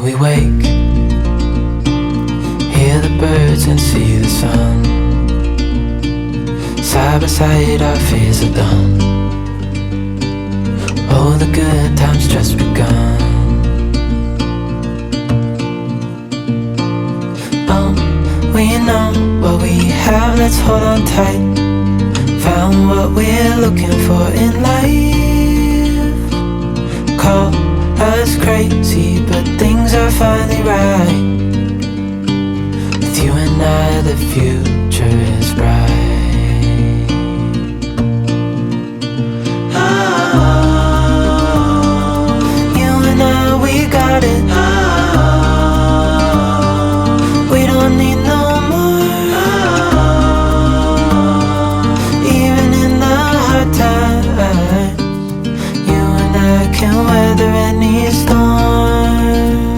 we wake, hear the birds and see the sun. Side by side our fears are done. Oh, the good times just begun. We know what we have, let's hold on tight. Found what we're looking for in life. Call us crazy, but things are finally right. With you and I, the future is bright. Oh, you and I, we got it. Oh, we don't need no can weather any storm.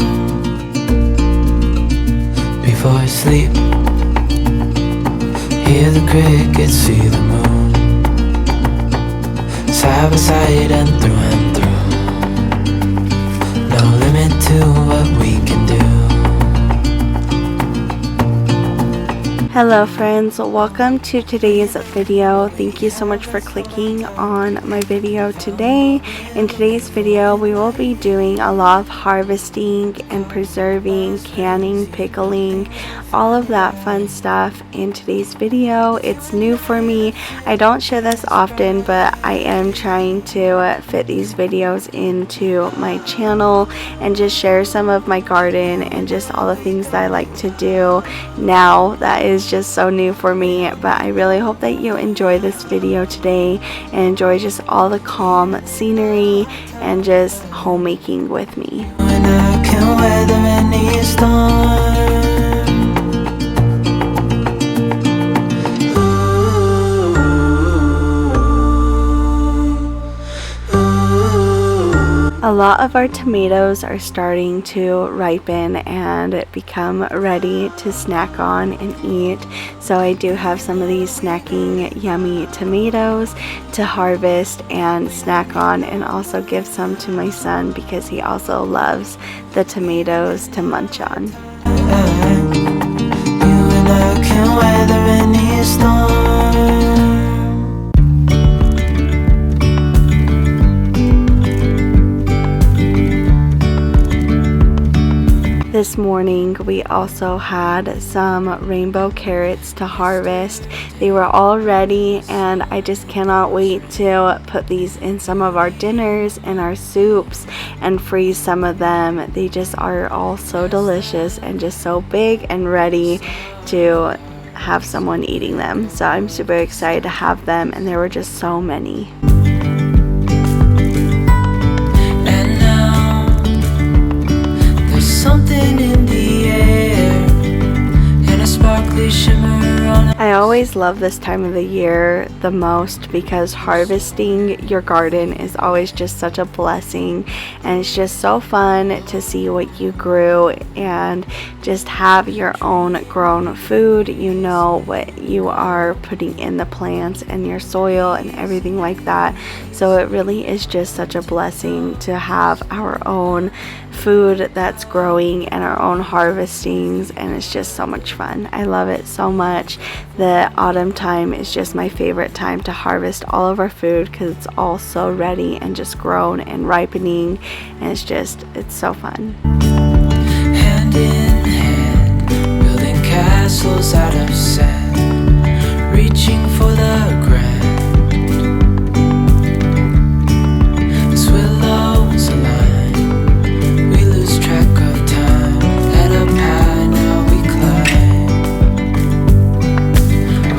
Before I sleep, hear the crickets, see the moon. Side by side and through. No limit to what we can do. Hello friends, welcome to today's video. Thank you so much for clicking on my video today. In today's video we will be doing a lot of harvesting and preserving, canning, pickling, all of that fun stuff in today's video. It's new for me. I don't share this often, but I am trying to fit these videos into my channel and just share some of my garden and just all the things that I like to do now. That is just so new for me, but I really hope that you enjoy this video today and enjoy just all the calm scenery and just homemaking with me. When I can weather any storm. A lot of our tomatoes are starting to ripen and become ready to snack on and eat. So I do have some of these snacking yummy tomatoes to harvest and snack on, and also give some to my son because he also loves the tomatoes to munch on. You and I can weather any storm. This morning we also had some rainbow carrots to harvest. They were all ready and I just cannot wait to put these in some of our dinners and our soups and freeze some of them. They just are all so delicious and just so big and ready to have someone eating them. So I'm super excited to have them, and there were just so many. Something in the air and a sparkly shimmer on it. I always love this time of the year the most because harvesting your garden is always just such a blessing, and it's just so fun to see what you grew and just have your own grown food. You know what you are putting in the plants and your soil and everything like that. So it really is just such a blessing to have our own food that's growing and our own harvestings, and it's just so much fun. I love it so much. The autumn time is just my favorite time to harvest all of our food because it's all so ready and just grown and ripening, and it's so fun. Hand in hand, building castles out of sand, reaching for the grand. As willows align, we lose track of time. Head up high, now we climb.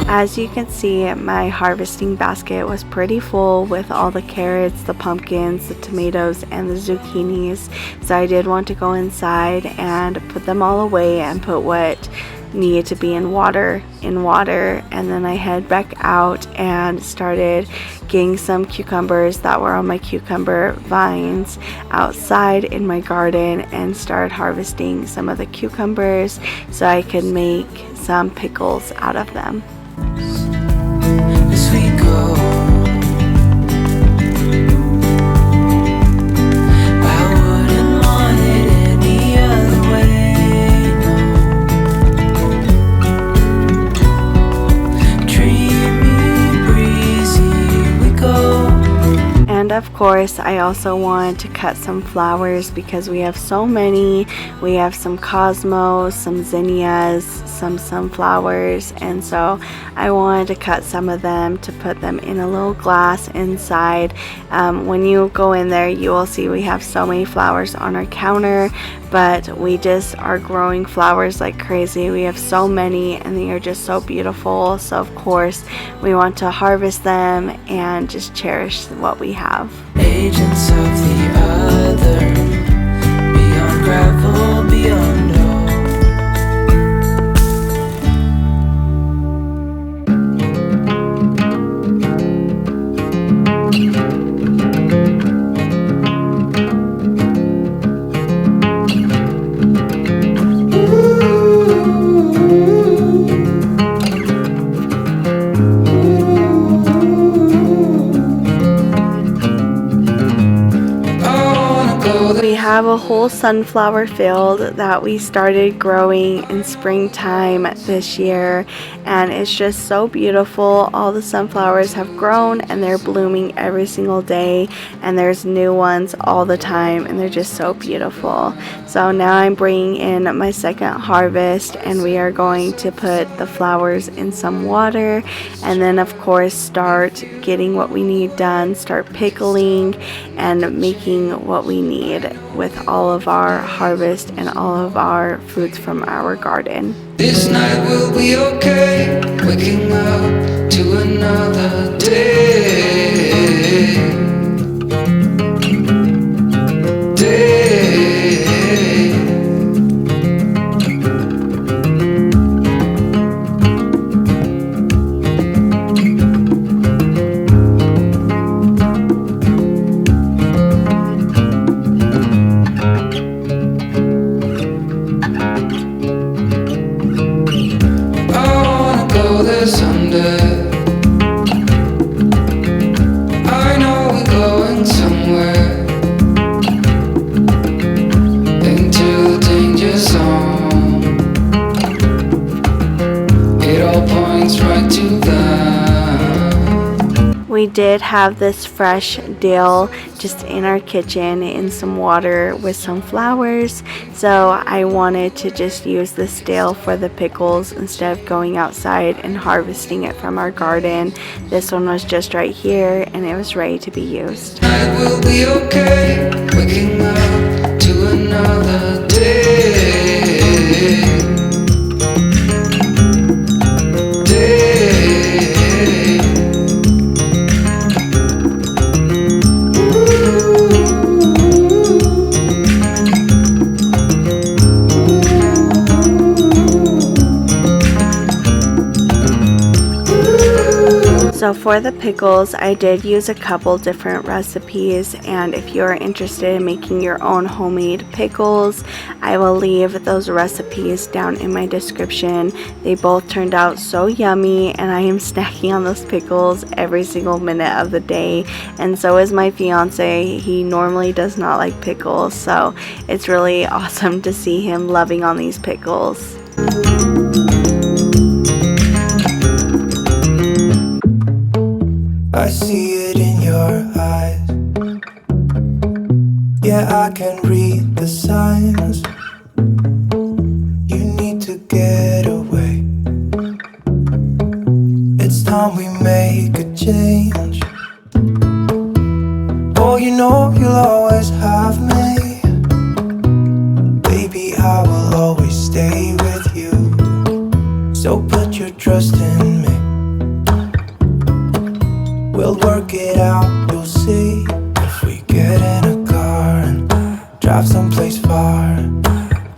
As you can see, my harvesting basket was pretty full with all the carrots, the pumpkins, the tomatoes, and the zucchinis. So I did want to go inside and put them all away and put what needed to be in water, and then I head back out and started getting some cucumbers that were on my cucumber vines outside in my garden, and started harvesting some of the cucumbers so I could make some pickles out of them. As we go, I wouldn't want it any other of course, I also wanted to cut some flowers because we have so many. We have some cosmos, some zinnias, some sunflowers, and so I wanted to cut some of them to put them in a little glass inside. When you go in there, you will see we have so many flowers on our counter, but we just are growing flowers like crazy. We have so many and they are just so beautiful, so of course we want to harvest them and just cherish what we have. Agents of the other, beyond gravel, beyond hope. We have a whole sunflower field that we started growing in springtime this year, and it's just so beautiful. All the sunflowers have grown and they're blooming every single day, and there's new ones all the time, and they're just so beautiful. So now I'm bringing in my second harvest, and we are going to put the flowers in some water, and then of course start getting what we need done, start pickling and making what we need with all of our harvest and all of our fruits from our garden. This night will be okay, waking up to another day. We did have this fresh dill just in our kitchen in some water with some flowers, so I wanted to just use this dill for the pickles instead of going outside and harvesting it from our garden. This one was just right here and it was ready to be used. I will be okay, waking up to another day. So for the pickles, I did use a couple different recipes, and if you're interested in making your own homemade pickles, I will leave those recipes down in my description. They both turned out so yummy, and I am snacking on those pickles every single minute of the day, and so is my fiance. He normally does not like pickles, so it's really awesome to see him loving on these pickles. I see it in your eyes. Yeah, I can read the signs. You need to get away. It's time we make a change. Oh, you know you'll always have me. Baby, I will always stay with you. So put your trust in me. We'll work it out, you'll see. If we get in a car and drive someplace far,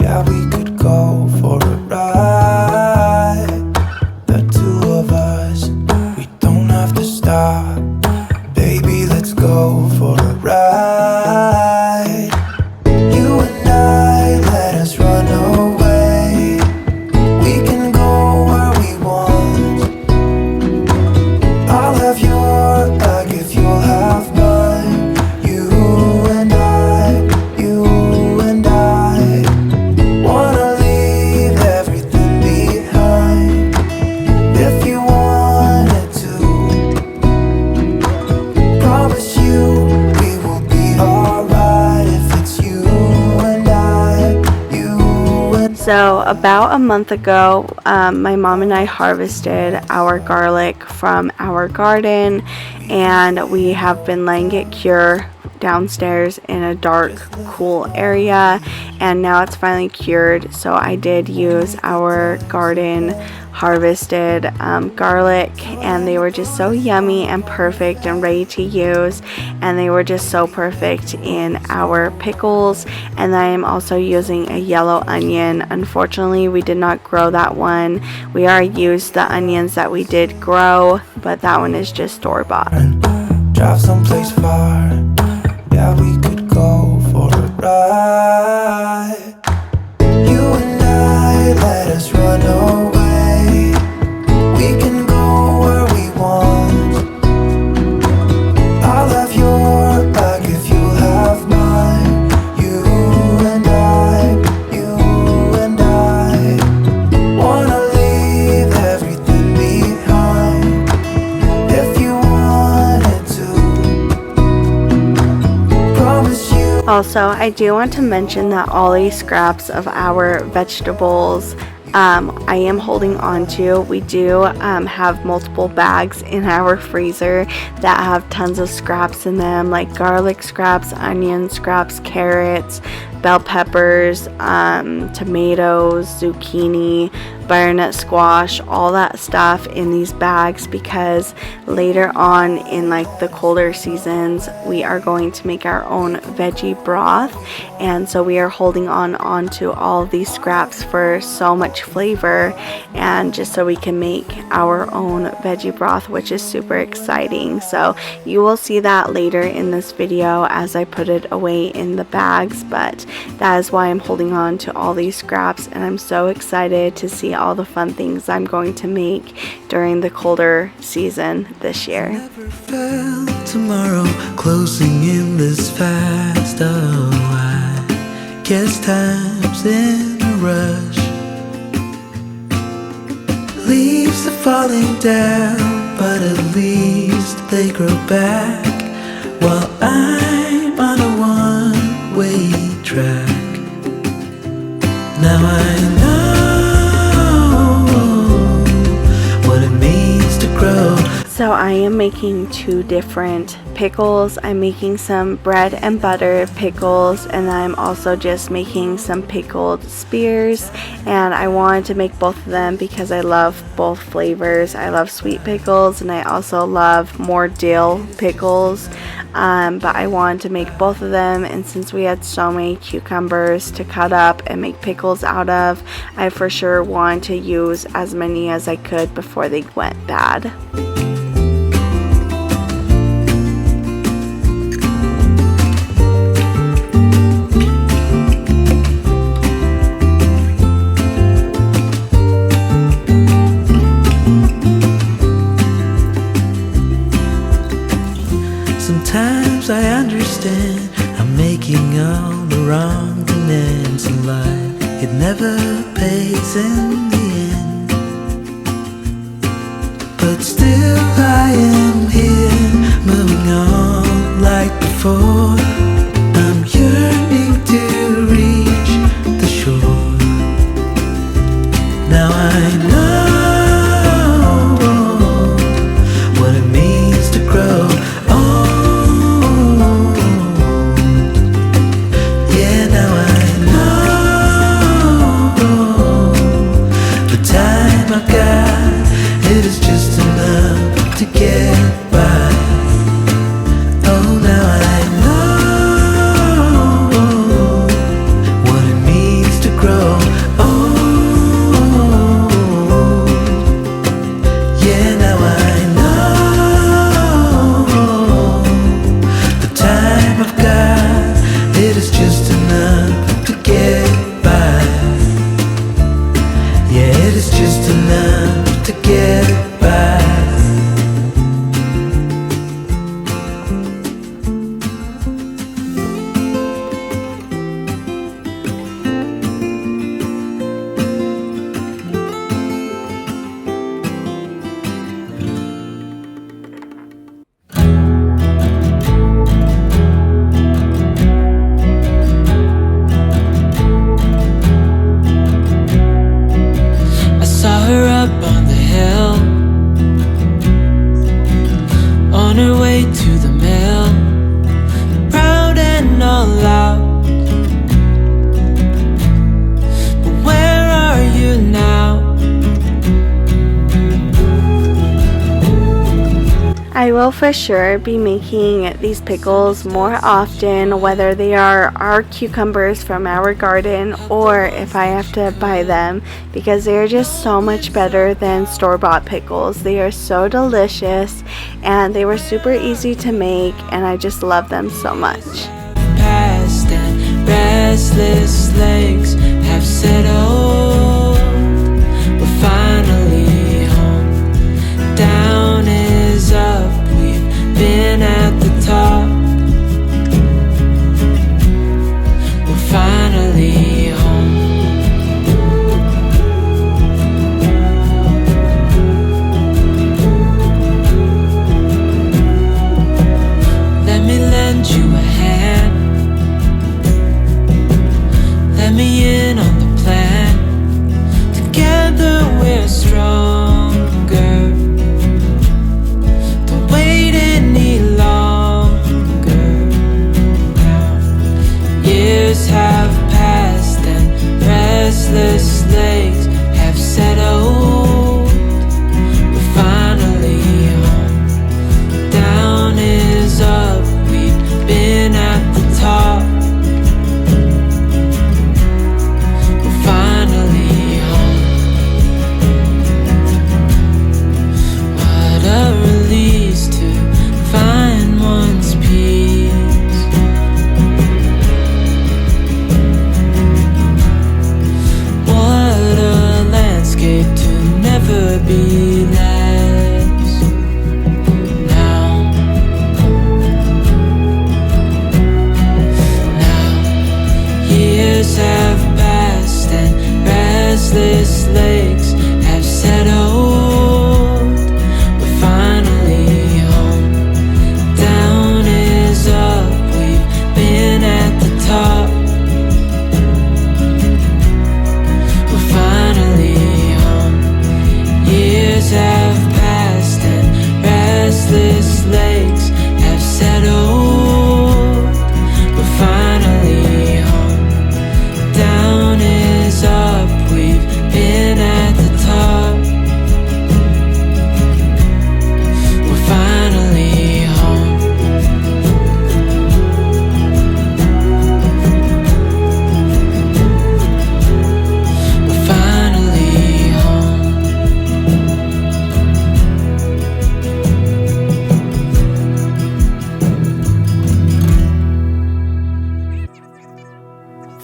yeah, we could go for a ride. The two of us, we don't have to stop. Baby, let's go for a ride. You and I, let us run away. We can go where we want. I'll have your back if you'll have mine. You and I, you and I. So about a month ago, my mom and I harvested our garlic from our garden, and we have been letting it cure downstairs in a dark, cool area, and now it's finally cured. So I did use our garden harvested garlic, and they were just so yummy and perfect and ready to use, and they were just so perfect in our pickles. And I am also using a yellow onion. Unfortunately, we did not grow that one. We already used the onions that we did grow, but that one is just store-bought. Drive someplace far, yeah, we could go for a ride. You and I, let us run away. We can go where we want. I'll have your back if you have mine. You and I wanna leave everything behind. If you wanted to, promise you. Also, I do want to mention that all these scraps of our vegetables I am holding on to. We do have multiple bags in our freezer that have tons of scraps in them, like garlic scraps, onion scraps, carrots, bell peppers, tomatoes, zucchini, butternut squash, all that stuff in these bags, because later on in like the colder seasons we are going to make our own veggie broth, and so we are holding on to all of these scraps for so much flavor, and just so we can make our own veggie broth, which is super exciting. So you will see that later in this video as I put it away in the bags, but that is why I'm holding on to all these scraps, and I'm so excited to see all the fun things I'm going to make during the colder season this year. Never felt tomorrow closing in this fast. Oh, I guess time's in a rush. Leaves are falling down, but at least they grow back, while I'm on a one-way track. Now I know what it means to grow. So I am making two different pickles. I'm making some bread and butter pickles, and I'm also just making some pickled spears, and I wanted to make both of them because I love both flavors. I love sweet pickles, and I also love more dill pickles, but I wanted to make both of them, and since we had so many cucumbers to cut up and make pickles out of, I for sure wanted to use as many as I could before they went bad. Sometimes I understand I'm making all the wrong demands in life. It never pays in the end, but still I am here, moving on like before. I'm yearning to reach the shore. Now I know what it means to grow. It is just enough to get by. Oh, now I know will for sure be making these pickles more often, whether they are our cucumbers from our garden or if I have to buy them, because they're just so much better than store-bought pickles. They are so delicious and they were super easy to make, and I just love them so much. Past and restless legs have settled. We're finally home. Down is up. We've been at the top. We're finally home. Let me lend you a hand. Let me in on the plan. Together we're stronger. Don't wait any longer now. Years have passed and restless legs have settled. We're finally home. Down is up. We've been at the top. Be less now. Years have passed and restless legs have settled. We're finally home. Down is up. We've been at the top. We're finally have passed and restless legs have settled. We're finally home. Down is up. We've been at the top. We're finally home. We're finally home.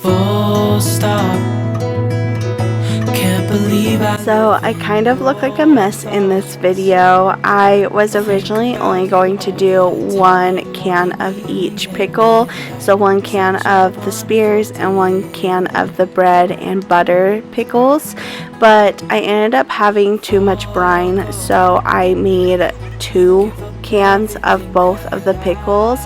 Full stop. Can't believe So I kind of look like a mess in this video. I was originally only going to do 1 can of each pickle, so 1 can of the spears and 1 can of the bread and butter pickles, but I ended up having too much brine, so I made 2 cans of both of the pickles,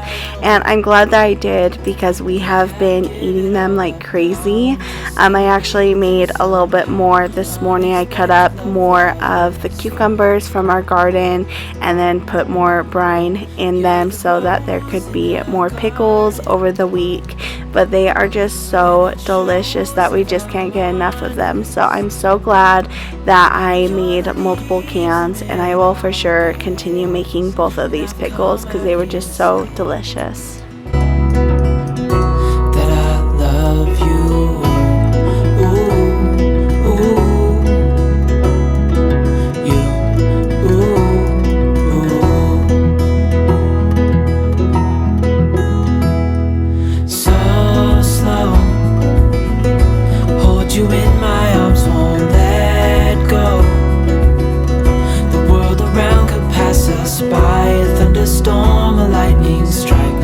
and I'm glad that I did because we have been eating them like crazy. I actually made a little bit more this morning. I cut up more of the cucumbers from our garden and then put more brine in them so that there could be more pickles over the week, but they are just so delicious that we just can't get enough of them. So I'm so glad that I made multiple cans, and I will for sure continue making both of these pickles because they were just so delicious. that I love you. Ooh, ooh, you. Ooh. So slow. Hold you in my arms, won't let go. Us by a thunderstorm, a lightning strike.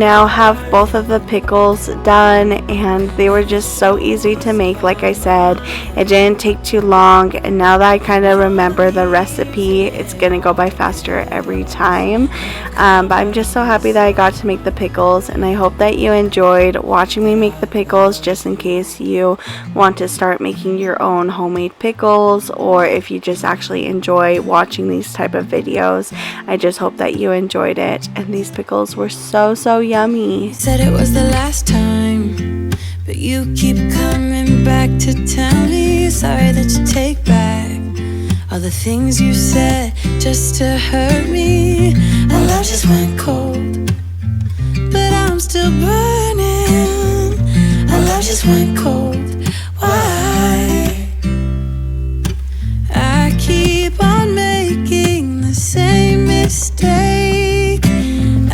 now have both of the pickles done, and they were just so easy to make. Like I said, it didn't take too long, and now that I kind of remember the recipe, it's gonna go by faster every time. But I'm just so happy that I got to make the pickles, and I hope that you enjoyed watching me make the pickles, just in case you want to start making your own homemade pickles, or if you just actually enjoy watching these type of videos. I just hope that you enjoyed it, and these pickles were so yummy. You said it was the last time, but you keep coming back to tell me sorry that you take back all the things you said just to hurt me. Our love just went cold, but I'm still burning. Our love just went cold. Why? I keep on making the same mistake.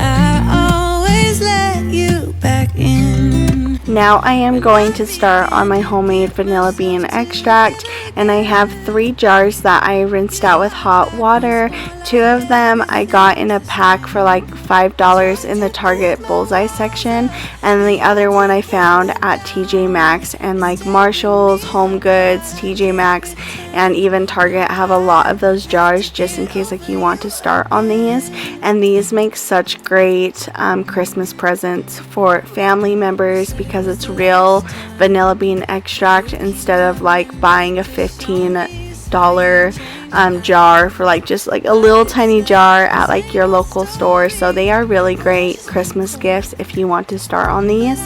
I always let you back in. Now I am going to start on my homemade vanilla bean extract, and I have 3 jars that I rinsed out with hot water. 2 of them I got in a pack for like $5 in the Target Bullseye section, and the other one I found at TJ Maxx, and like Marshalls, Home Goods, TJ Maxx, and even Target have a lot of those jars just in case like you want to start on these. And these make such great Christmas presents for family members because it's real vanilla bean extract instead of like buying a $15 jar for like just like a little tiny jar at like your local store. So they are really great Christmas gifts if you want to start on these.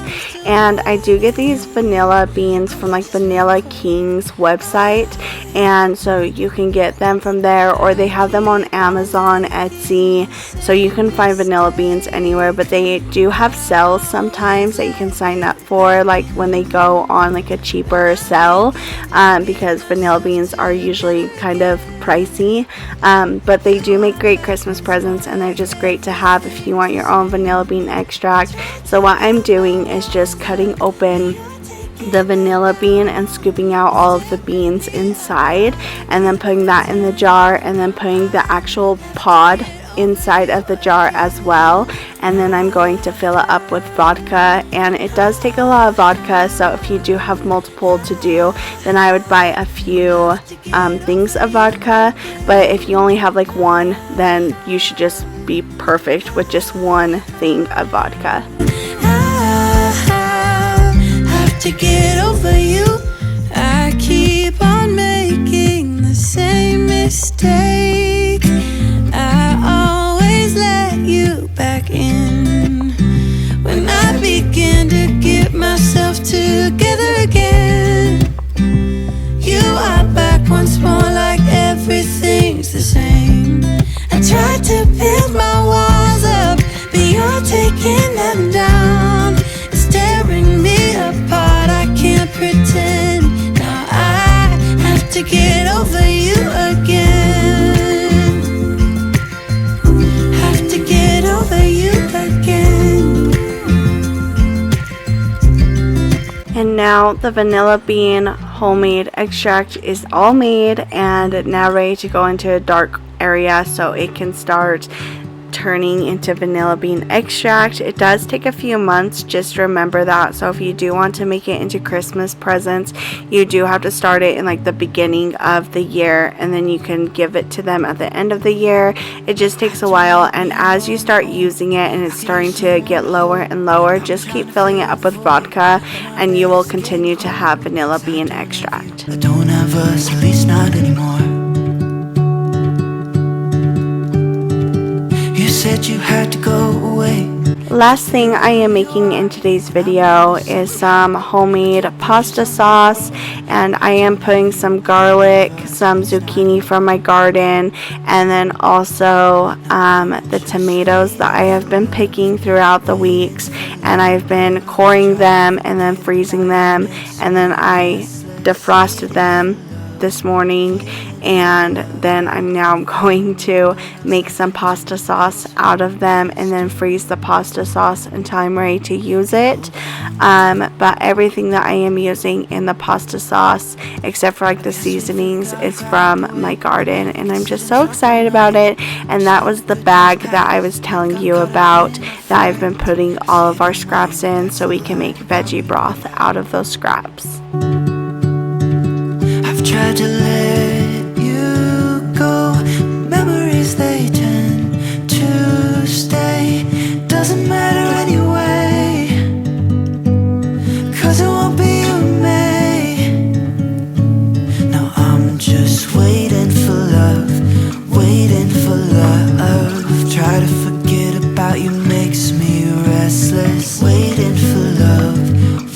And I do get these vanilla beans from like Vanilla King's website, and so you can get them from there, or they have them on Amazon, Etsy, so you can find vanilla beans anywhere. But they do have sales sometimes that you can sign up for, like when they go on like a cheaper sale, because vanilla beans are usually kind of pricey, but they do make great Christmas presents, and they're just great to have if you want your own vanilla bean extract. So what I'm doing is just cutting open the vanilla bean and scooping out all of the beans inside, and then putting that in the jar, and then putting the actual pod inside of the jar as well. And then I'm going to fill it up with vodka, and it does take a lot of vodka, so if you do have multiple to do, then I would buy a few things of vodka. But if you only have like one, then you should just be perfect with just one thing of vodka. To get over you, I keep on making the same mistake. I always let you back in. When I begin to get myself together again, you are back once more like everything's the same. I tried to build my walls up, but you're taking them down. It's tearing me apart. Pretend now I have to get over you again. Have to get over you again. And now the vanilla bean homemade extract is all made and now ready to go into a dark area so it can start turning into vanilla bean extract. It does take a few months, just remember that. So if you do want to make it into Christmas presents, you do have to start it in like the beginning of the year, and then you can give it to them at the end of the year. It just takes a while, and as you start using it and it's starting to get lower and lower, just keep filling it up with vodka and you will continue to have vanilla bean extract. I don't have us, at least not anymore. Said you had to go away. Last thing I am making in today's video is some homemade pasta sauce, and I am putting some garlic, some zucchini from my garden, and then also the tomatoes that I have been picking throughout the weeks, and I've been coring them and then freezing them, and then I defrosted them this morning, and then I'm now going to make some pasta sauce out of them and then freeze the pasta sauce until I'm ready to use it. But everything that I am using in the pasta sauce, except for like the seasonings, is from my garden, and I'm just so excited about it. And that was the bag that I was telling you about that I've been putting all of our scraps in so we can make veggie broth out of those scraps. I've tried to let you go. Memories, they tend to stay. Doesn't matter anyway, 'cause it won't be you and me. Now I'm just waiting for love, waiting for love. Try to forget about you makes me restless. Waiting for love,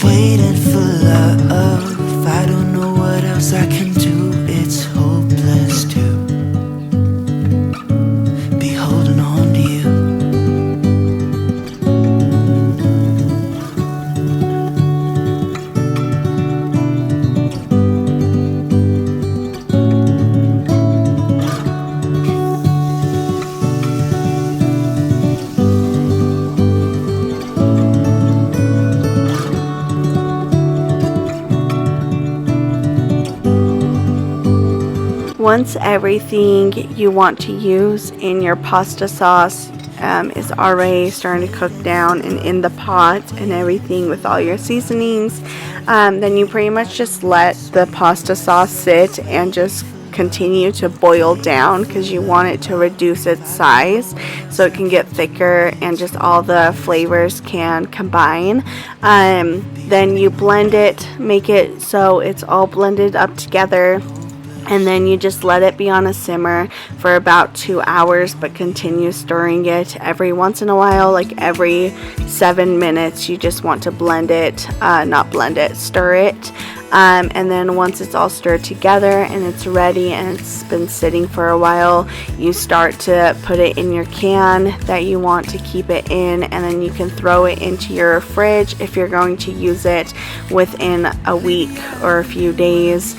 waiting for love. I don't know what else I can do. It's hopeless to be holding on to you. Once everything you want to use in your pasta sauce is already starting to cook down and in the pot and everything with all your seasonings, then you pretty much just let the pasta sauce sit and just continue to boil down, because you want it to reduce its size so it can get thicker and just all the flavors can combine. Then you blend it, make it so it's all blended up together, and then you just let it be on a simmer for about 2 hours, but continue stirring it every once in a while, like every 7 minutes. You just want to blend it, stir it. And then once it's all stirred together and it's ready and it's been sitting for a while, you start to put it in your can that you want to keep it in, and then you can throw it into your fridge if you're going to use it within a week or a few days,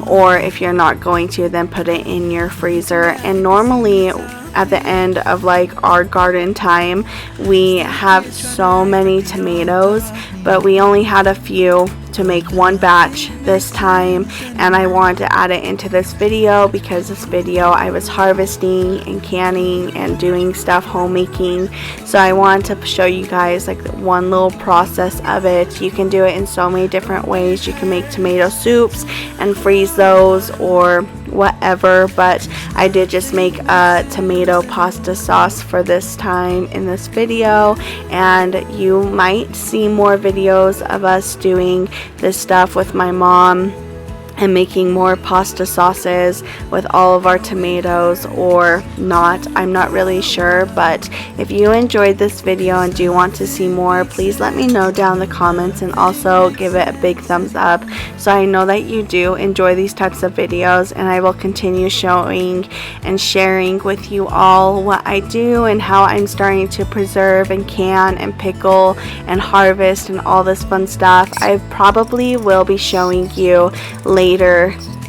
or if you're not going to, then put it in your freezer. And normally at the end of like our garden time, we have so many tomatoes, but we only had a few to make one batch this time, and I wanted to add it into this video because this video I was harvesting and canning and doing stuff homemaking, so I wanted to show you guys like one little process of it. You can do it in so many different ways. You can make tomato soups and freeze those or whatever, but I did just make a tomato pasta sauce for this time in this video, and you might see more videos of us doing this stuff with my mom and making more pasta sauces with all of our tomatoes, or not. I'm not really sure, but if you enjoyed this video and do want to see more, please let me know down in the comments, and also give it a big thumbs up so I know that you do enjoy these types of videos, and I will continue showing and sharing with you all what I do and how I'm starting to preserve and can and pickle and harvest and all this fun stuff. I probably will be showing you later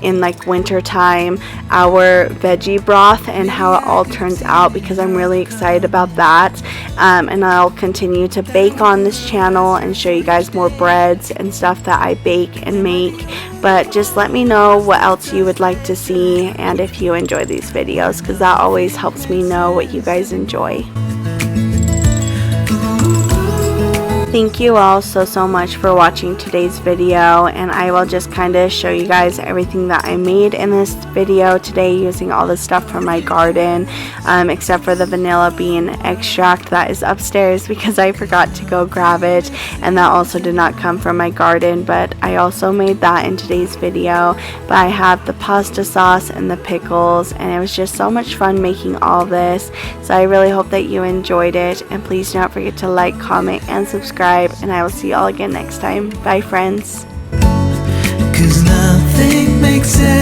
in like winter time our veggie broth and how it all turns out, because I'm really excited about that. And I'll continue to bake on this channel and show you guys more breads and stuff that I bake and make. But just let me know what else you would like to see and if you enjoy these videos, because that always helps me know what you guys enjoy. Thank you all so much for watching today's video, and I will just kind of show you guys everything that I made in this video today using all the stuff from my garden, except for the vanilla bean extract that is upstairs because I forgot to go grab it, and that also did not come from my garden, but I also made that in today's video. But I have the pasta sauce and the pickles, and it was just so much fun making all this, so I really hope that you enjoyed it, and please do not forget to like, comment, and subscribe, and I will see you all again next time. Bye, friends. 'Cause nothing makes it